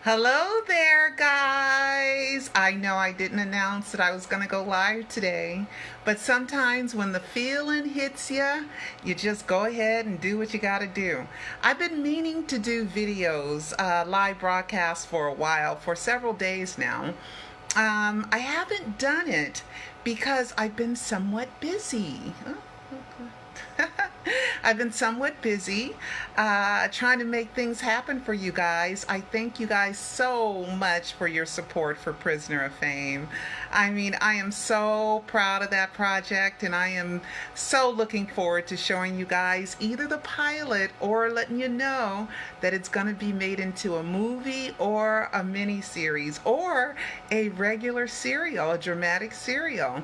Hello there, guys. I know I didn't announce that I was going to go live today, but sometimes when the feeling hits you, you just go ahead and do what you got to do. I've been meaning to do videos, live broadcasts for a while, for several days now. I haven't done it because I've been somewhat busy. I've been somewhat busy trying to make things happen for you guys. I thank you guys so much for your support for Prisoner of Fame. I mean, I am so proud of that project, and I am so looking forward to showing you guys either the pilot or letting you know that it's going to be made into a movie or a mini series or a regular serial, a dramatic serial.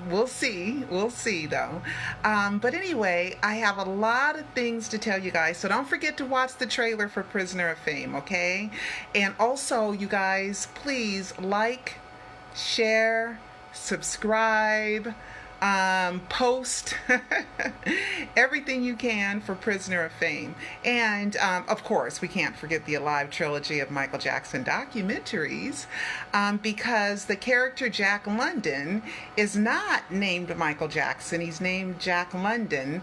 We'll see. We'll see, though. But anyway, I have a lot of things to tell you guys, so don't forget to watch the trailer for Prisoner of Fame, okay? And also, you guys, please like, share, subscribe, post everything you can for Prisoner of Fame. And of course, we can't forget the Alive trilogy of Michael Jackson documentaries, because the character Jack London is not named Michael Jackson, he's named Jack London.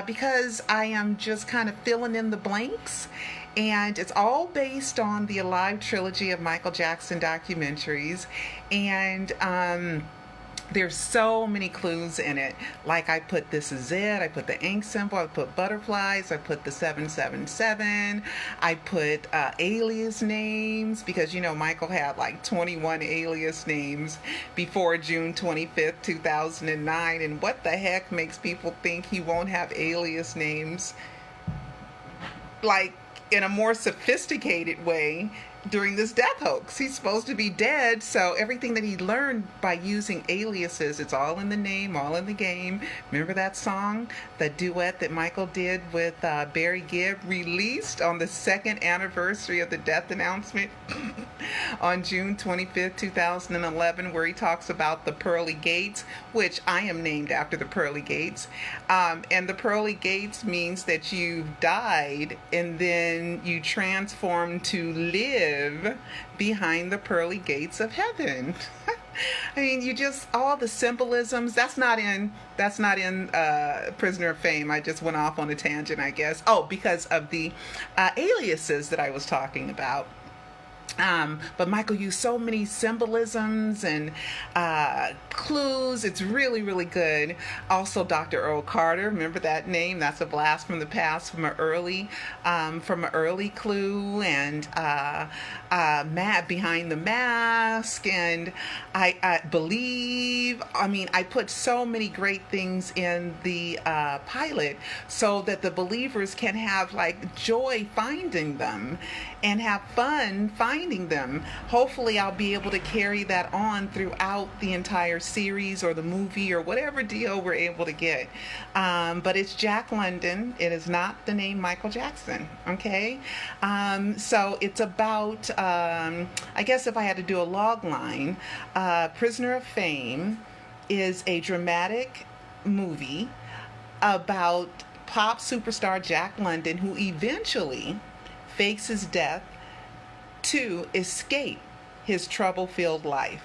Because I am just kind of filling in the blanks, and it's all based on the Alive trilogy of Michael Jackson documentaries, and there's so many clues in it. Like, I put "this is it," I put the ink symbol, I put butterflies, I put the 777, I put alias names, because Michael had like 21 alias names before June 25th, 2009. And what the heck makes people think he won't have alias names, like, in a more sophisticated way during this death hoax? He's supposed to be dead, so everything that he learned by using aliases, it's all in the name, all in the game. Remember that song, the duet that Michael did with Barry Gibb, released on the second anniversary of the death announcement on June 25th, 2011, where he talks about the pearly gates, which I am named after the pearly gates. And the pearly gates means that you've died and then you transform to live behind the pearly gates of heaven. I mean, you just, all the symbolisms, that's not in Prisoner of Fame. I just went off on a tangent, I guess. Oh, because of the aliases that I was talking about. But Michael used so many symbolisms and clues. It's really, really good. Also, Dr. Earl Carter, remember that name? That's a blast from the past, from an early clue. And Matt behind the mask, and I believe. I mean, I put so many great things in the pilot so that the believers can have like joy finding them and have fun finding them. Hopefully I'll be able to carry that on throughout the entire series or the movie or whatever deal we're able to get. But it's Jack London. It is not the name Michael Jackson, okay? So it's about, I guess if I had to do a log line, Prisoner of Fame is a dramatic movie about pop superstar Jack London, who eventually fakes his death to escape his trouble-filled life.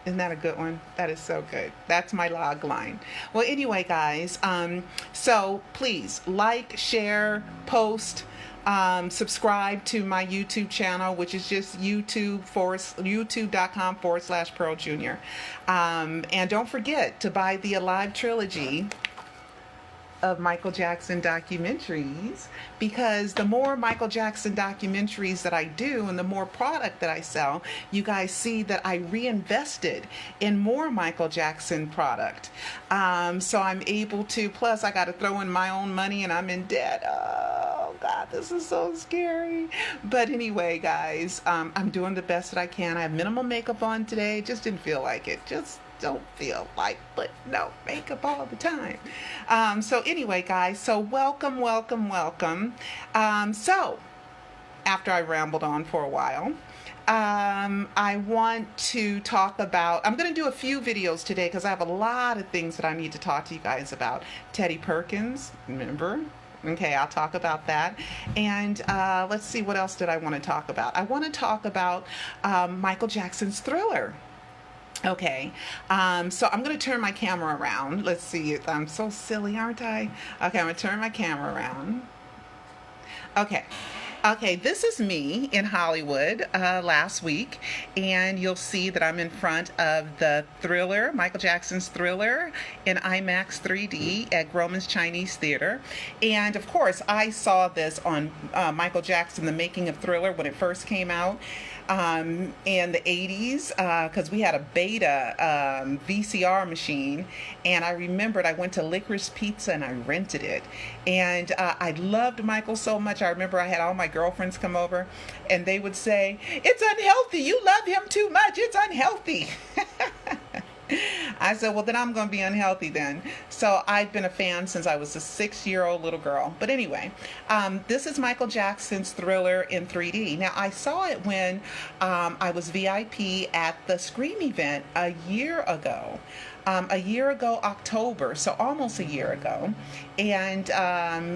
Isn't that a good one? That is so good. That's my log line. Well, anyway, guys, so please like, share, post, subscribe to my YouTube channel, which is just youtube.com/Pearl Jr. And don't forget to buy the Alive trilogy of Michael Jackson documentaries, because the more Michael Jackson documentaries that I do and the more product that I sell, you guys see that I reinvested in more Michael Jackson product. So I'm able to, plus I got to throw in my own money and I'm in debt. Oh God, this is so scary. But anyway, guys, I'm doing the best that I can. I have minimal makeup on today. Just didn't feel like it. Just don't feel like putting no makeup all the time. So anyway, guys, so welcome. So after I rambled on for a while, I want to talk about, I'm going to do a few videos today because I have a lot of things that I need to talk to you guys about. Teddy Perkins, remember? Okay, I'll talk about that. And let's see, what else did I want to talk about? I want to talk about Michael Jackson's Thriller. Okay, so I'm going to turn my camera around. Let's see, I'm so silly, aren't I? Okay, I'm going to turn my camera around. Okay. Okay, this is me in Hollywood last week, and you'll see that I'm in front of the Thriller, Michael Jackson's Thriller, in IMAX 3D at Grauman's Chinese Theater. And of course, I saw this on Michael Jackson, The Making of Thriller, when it first came out in the 80s, because we had a beta VCR machine, and I remembered I went to Licorice Pizza and I rented it. And I loved Michael so much. I remember I had all my girlfriends come over, and they would say, "It's unhealthy. You love him too much. It's unhealthy." I said, well, then I'm going to be unhealthy then. So I've been a fan since I was a 6-year-old little girl. But anyway, this is Michael Jackson's Thriller in 3D. Now, I saw it when I was VIP at the Scream event a year ago. October, so almost a year ago. And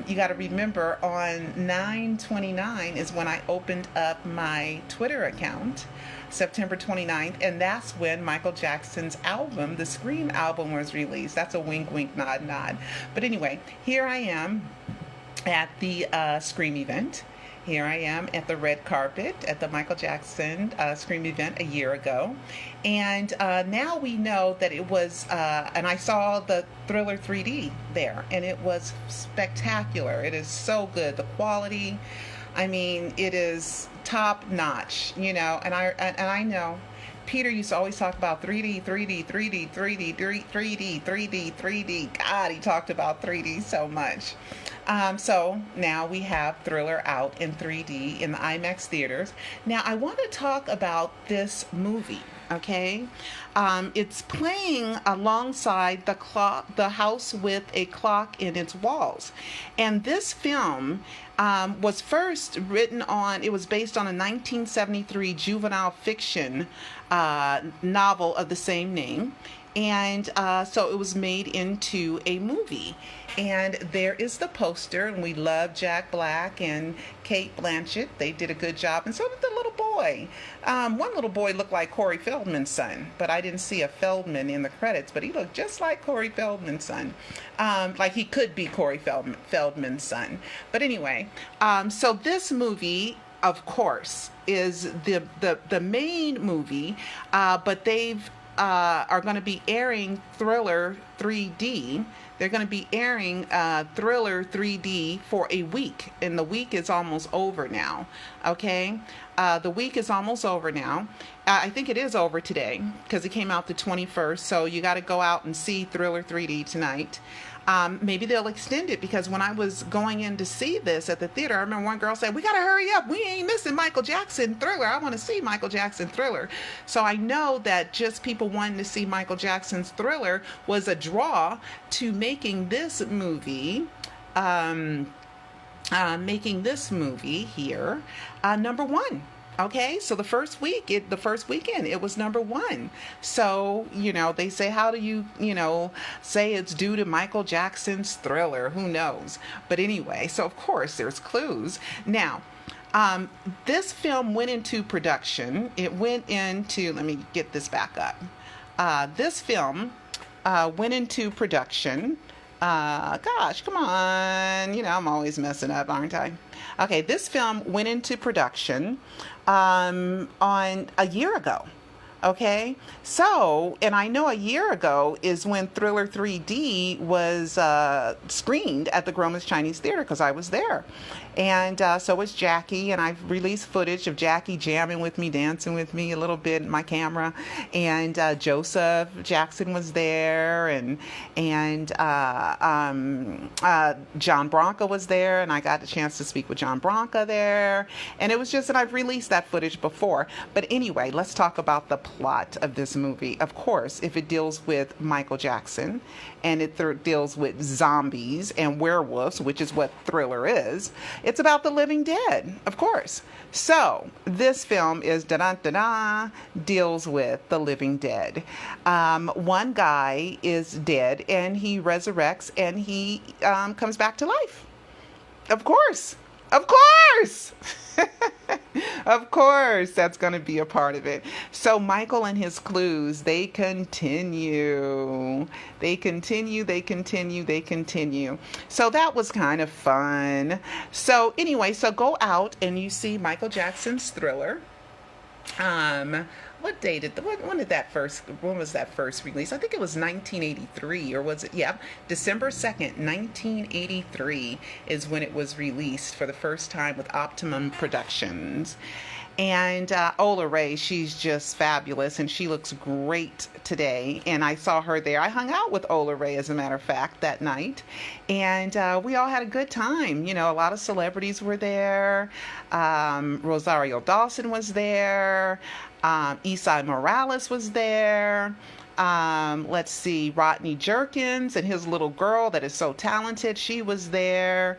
you got to remember, on 9/29 is when I opened up my Twitter account, September 29th, and that's when Michael Jackson's album, the Scream album, was released. That's a wink, wink, nod, nod. But anyway, here I am at the Scream event. Here I am at the red carpet at the Michael Jackson Scream event a year ago. And now we know that it was, and I saw the Thriller 3D there, and it was spectacular. It is so good. The quality, I mean, it is top notch, you know, and I know Peter used to always talk about 3D, 3D, 3D, 3D, 3D, 3D, 3D. God, he talked about 3D so much. So now we have Thriller out in 3D in the IMAX theaters. Now I want to talk about this movie. Okay, it's playing alongside the House with a Clock in Its Walls, and this film was first written on. It was based on a 1973 juvenile fiction novel of the same name, and so it was made into a movie. And there is the poster, and we love Jack Black and Kate Blanchett. They did a good job, and so did the little boy. One little boy looked like Corey Feldman's son, but I didn't see a Feldman in the credits, but he looked just like Corey Feldman's son. Like he could be Corey Feldman's son. But anyway, so this movie, of course, is the main movie, but they've are going to be airing Thriller 3D. They're going to be airing Thriller 3D for a week, and the week is almost over now. Okay, the week is almost over now. I think it is over today because it came out the 21st. So you got to go out and see Thriller 3D tonight. Maybe they'll extend it, because when I was going in to see this at the theater, I remember one girl said, "We got to hurry up. We ain't missing Michael Jackson Thriller. I want to see Michael Jackson Thriller." So I know that just people wanting to see Michael Jackson's Thriller was a draw to making this movie. Making this movie here number one. Okay, so the first weekend, it was number one. So, you know, they say, how do you say it's due to Michael Jackson's Thriller? Who knows? But anyway, so of course there's clues. Now, this film went into production. It went into, let me get this back up. This film went into production. Gosh, come on. You know, I'm always messing up, aren't I? Okay, this film went into production on a year ago. Okay, so, and I know a year ago is when Thriller 3D was screened at the Grauman's Chinese Theater, because I was there. And so was Jackie, and I've released footage of Jackie jamming with me, dancing with me a little bit in my camera. And Joseph Jackson was there, and John Branca was there, and I got the chance to speak with John Branca there. And it was just, and I've released that footage before. But anyway, let's talk about the plot of this movie. Of course, if it deals with Michael Jackson, and it deals with zombies and werewolves, which is what Thriller is, it's about the living dead, of course. So this film is deals with the living dead. One guy is dead, and he resurrects, and he comes back to life. Of course. Of course. Of course, that's going to be a part of it. So Michael and his clues, they continue. They continue, they continue, they continue. So that was kind of fun. So anyway, so go out and you see Michael Jackson's Thriller. What day did when was that first release? I think it was 1983, or was it? Yeah, December 2nd, 1983 is when it was released for the first time with Optimum Productions. And Ola Ray, she's just fabulous, and she looks great today. And I saw her there. I hung out with Ola Ray, as a matter of fact, that night. And we all had a good time. You know, a lot of celebrities were there. Rosario Dawson was there. Esai Morales was there. Let's see, Rodney Jerkins and his little girl that is so talented, she was there.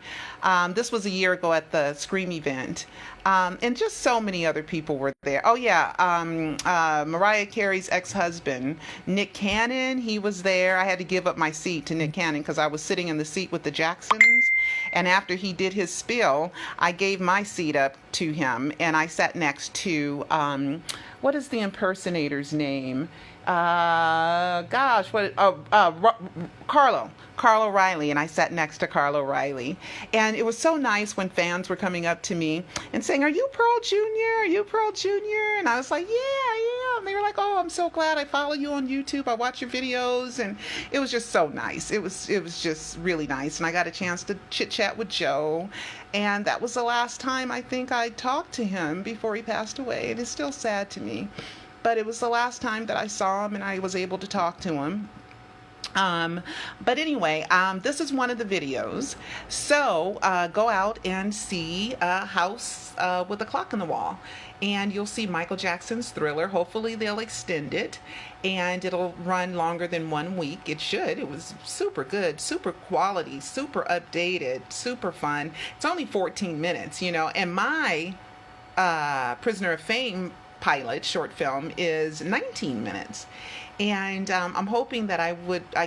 This was a year ago at the Scream event. And just so many other people were there. Oh yeah, Mariah Carey's ex-husband, Nick Cannon, he was there. I had to give up my seat to Nick Cannon because I was sitting in the seat with the Jacksons. And after he did his spiel, I gave my seat up to him, and I sat next to, what is the impersonator's name? Carlo Riley, and I sat next to Carlo Riley. And it was so nice when fans were coming up to me and saying, "Are you Pearl Jr.? Are you Pearl Jr.?" And I was like, "Yeah." And they were like, "Oh, I'm so glad I follow you on YouTube. I watch your videos." And it was just so nice. It was just really nice. And I got a chance to chit chat with Joe. And that was the last time I think I talked to him before he passed away. It is still sad to me. But it was the last time that I saw him and I was able to talk to him. But anyway, this is one of the videos. So go out and see House with a Clock on the Wall. And you'll see Michael Jackson's Thriller. Hopefully they'll extend it. And it'll run longer than 1 week. It should. It was super good, super quality, super updated, super fun. It's only 14 minutes, you know. And my Prisoner of Fame pilot short film is 19 minutes. And I'm hoping that I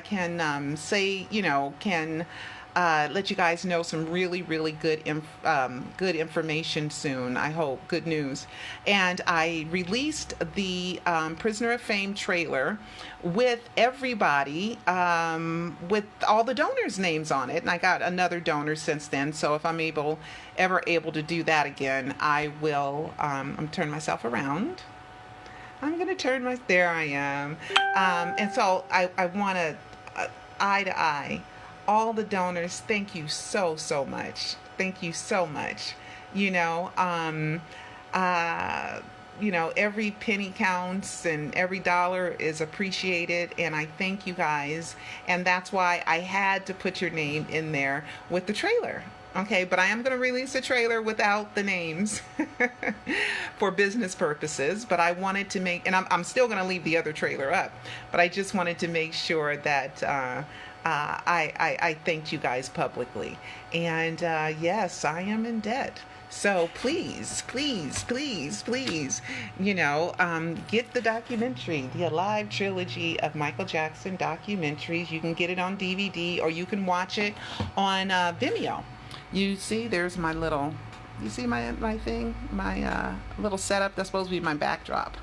can say, you know, can let you guys know some really, really good information soon. I hope. Good news. And I released the Prisoner of Fame trailer with everybody, with all the donors' names on it. And I got another donor since then. So if I'm ever able to do that again, I will. I'm turning myself around. I'm going to turn there I am. And so I want to, eye to eye, all the donors, thank you so, so much. Thank you so much. You know, every penny counts and every dollar is appreciated, and I thank you guys. And that's why I had to put your name in there with the trailer. Okay, but I am going to release a trailer without the names for business purposes. But I wanted to make, and I'm still going to leave the other trailer up, but I just wanted to make sure that I thanked you guys publicly. And yes, I am in debt. So please, please, please, please, you know, get the documentary, the Alive trilogy of Michael Jackson documentaries. You can get it on DVD, or you can watch it on Vimeo. You see, there's my little, you see my thing, my little setup. That's supposed to be my backdrop.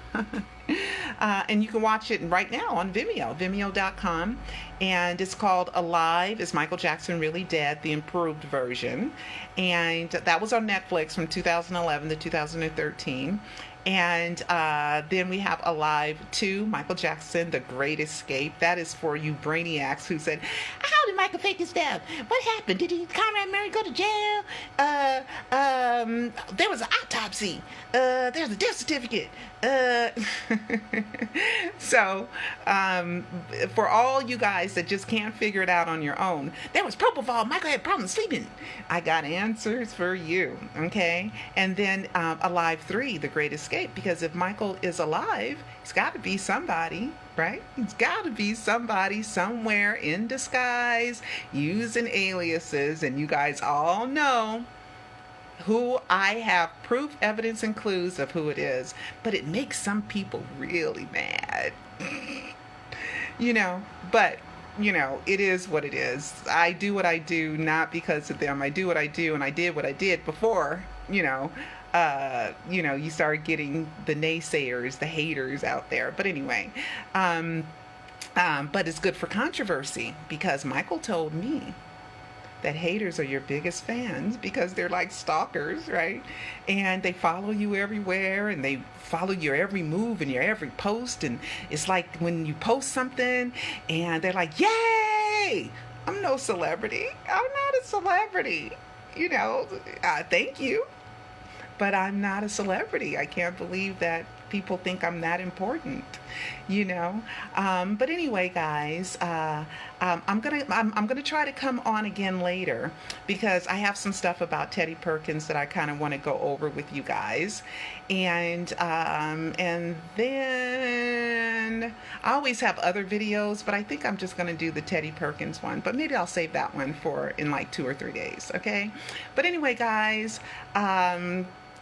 And you can watch it right now on Vimeo, vimeo.com. And it's called Alive, Is Michael Jackson Really Dead? The improved version. And that was on Netflix from 2011 to 2013. And then we have Alive 2, Michael Jackson, The Great Escape. That is for you brainiacs who said, "How did Michael fake his death? What happened? Did Conrad Murray go to jail? There was an autopsy. There's a death certificate." So, for all you guys that just can't figure it out on your own, there was propofol. Michael had problems sleeping. I got answers for you, okay? And then Alive 3, The Great Escape, because if Michael is alive, he's got to be somebody, right? He's got to be somebody somewhere in disguise, using aliases, and you guys all know who I have proof, evidence, and clues of who it is, but it makes some people really mad. You know, but it is what it is. I do what I do not because of them. I do what I do, and I did what I did before, you start getting the naysayers, the haters out there. But anyway, but it's good for controversy because Michael told me that haters are your biggest fans because they're like stalkers, right? And they follow you everywhere and they follow your every move and your every post. And it's like when you post something and they're like, yay! I'm no celebrity. I'm not a celebrity. Thank you. But I'm not a celebrity. I can't believe that people think I'm that important, But anyway, guys, I'm gonna try to come on again later because I have some stuff about Teddy Perkins that I kind of want to go over with you guys, and then I always have other videos, but I think I'm just gonna do the Teddy Perkins one. But maybe I'll save that one for in like 2 or 3 days, okay? But anyway, guys.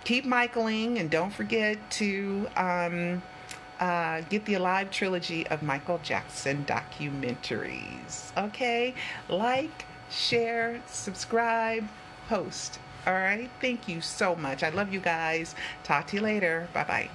Keep Michaeling, and don't forget to get the Alive trilogy of Michael Jackson documentaries. Okay? Like, share, subscribe, post. All right? Thank you so much. I love you guys. Talk to you later. Bye-bye.